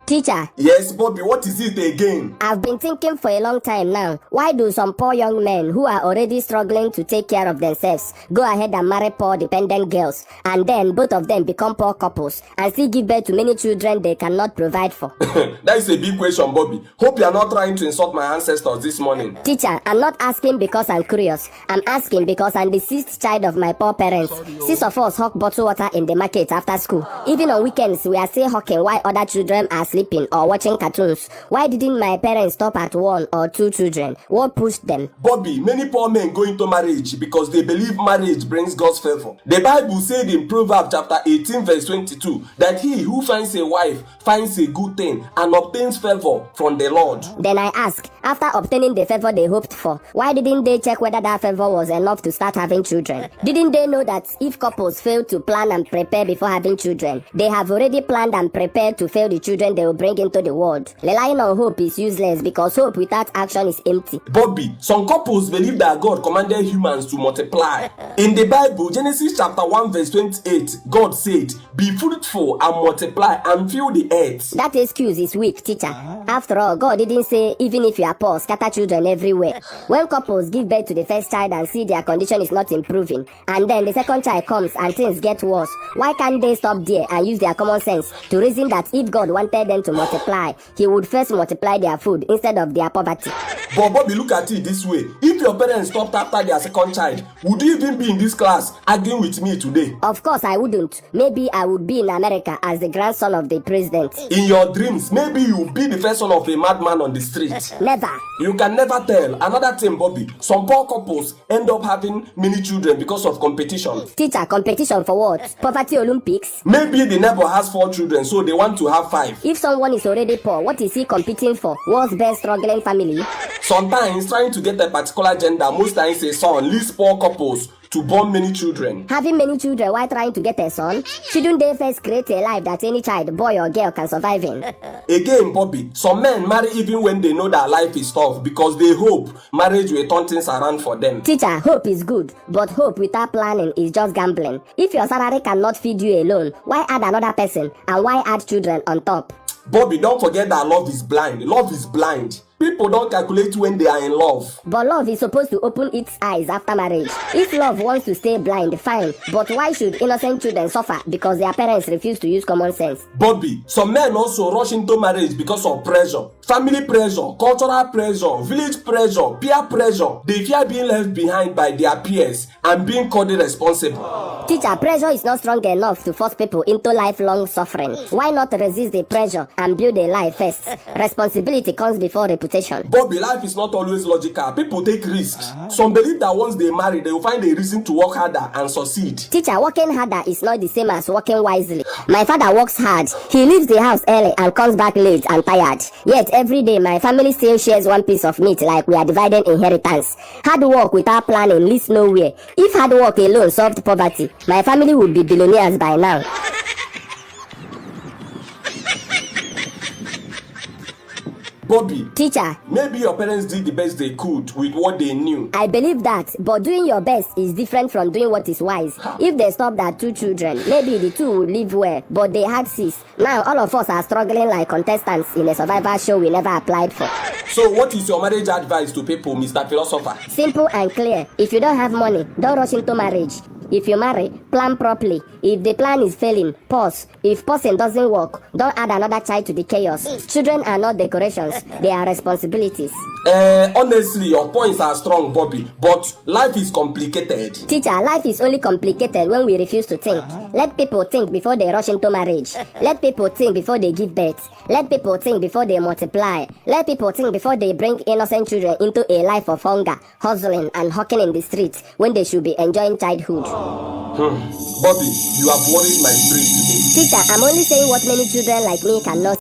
Teacher. Yes, Bobby, what is it again? I've been thinking for a long time now. Why do some poor young men who are already struggling to take care of themselves go ahead and marry poor dependent girls, and then both of them become poor couples and still give birth to many children they cannot provide for? That is a big question, Bobby. Hope you are not trying to insult my ancestors this morning. Teacher, I'm not asking because I'm curious. I'm asking because I'm the sixth child of my poor parents. 6 of us hawk bottled water in the market after school. Even on weekends, we are still hawking while other children are sleeping or watching cartoons. Why didn't my parents stop at 1 or 2 children? What pushed them? Bobby, many poor men go into marriage because they believe marriage brings God's favor. The Bible said in Proverbs chapter 18 verse 22 that he who finds a wife finds a good thing and obtains favor from the Lord. Then I ask, after obtaining the favor they hoped for, why didn't they check whether that favor was enough to start having children? Didn't they know that if couples fail to plan and prepare before having children, they have already planned and prepared to fail the children they will bring into the world? Relying on hope is useless because hope without action is empty. Bobby, some couples believe that God commanded humans to multiply. In the Bible, Genesis chapter 1 verse 28, God said, "Be fruitful and multiply and fill the earth." That excuse is weak, teacher. After all, God didn't say even if you are poor, scatter children everywhere. When couples give birth to the first child and see their condition is not improving, and then the second child comes and things get worse, why can't they stop there and use their common sense to reason that if God wanted them to multiply, he would first multiply their food instead of their poverty? But Bobby, look at it this way. If your parents stopped after their second child, would you even be in this class arguing with me today? Of course I wouldn't. Maybe I would be in America as the grandson of the president. In your dreams, maybe you'll be the first son of a madman on the street. Never. You can never tell. Another thing, Bobby, some poor couples end up having many children because of competition. Teacher, competition for what? Poverty Olympics? Maybe the neighbor has 4 children, so they want to have 5. If someone is already poor, what is he competing for? World's best struggling family? Sometimes trying to get a particular gender, most times a son, leads poor couples to born many children. Having many children while trying to get a son? Shouldn't they first create a life that any child, boy or girl, can survive in? Again, Bobby, some men marry even when they know that life is tough because they hope marriage will turn things around for them. Teacher, hope is good, but hope without planning is just gambling. If your salary cannot feed you alone, why add another person and why add children on top? Bobby, don't forget that love is blind. Love is blind. People don't calculate when they are in love. But love is supposed to open its eyes after marriage. If love wants to stay blind, fine. But why should innocent children suffer because their parents refuse to use common sense? Bobby, some men also rush into marriage because of pressure. Family pressure, cultural pressure, village pressure, peer pressure. They fear being left behind by their peers and being called irresponsible. Teacher, pressure is not strong enough to force people into lifelong suffering. Why not resist the pressure and build a life first? Responsibility comes before reputation. Bobby, life is not always logical. People take risks. Some believe that once they marry, they will find a reason to work harder and succeed. Teacher, working harder is not the same as working wisely. My father works hard. He leaves the house early and comes back late and tired. Yet every day, my family still shares one piece of meat like we are dividing inheritance. Hard work without planning leads nowhere. If hard work alone solved poverty, my family would be billionaires by now. Bobby, Teacher, maybe your parents did the best they could with what they knew. I believe that, but doing your best is different from doing what is wise. If they stopped at 2 children, maybe the 2 would live well, but they had 6. Now all of us are struggling like contestants in a survival show we never applied for. So what is your marriage advice to people, Mr. Philosopher? Simple and clear. If you don't have money, don't rush into marriage. If you marry, plan properly. If the plan is failing, pause. If pausing doesn't work, don't add another child to the chaos. Children are not decorations, they are responsibilities. Honestly, your points are strong, Bobby, but life is complicated. Teacher, life is only complicated when we refuse to think. Let people think before they rush into marriage. Let people think before they give birth. Let people think before they multiply. Let people think before they bring innocent children into a life of hunger, hustling, and hawking in the streets when they should be enjoying childhood. Bobby, you have worried my spirit today. Teacher, I'm only saying what many children like me cannot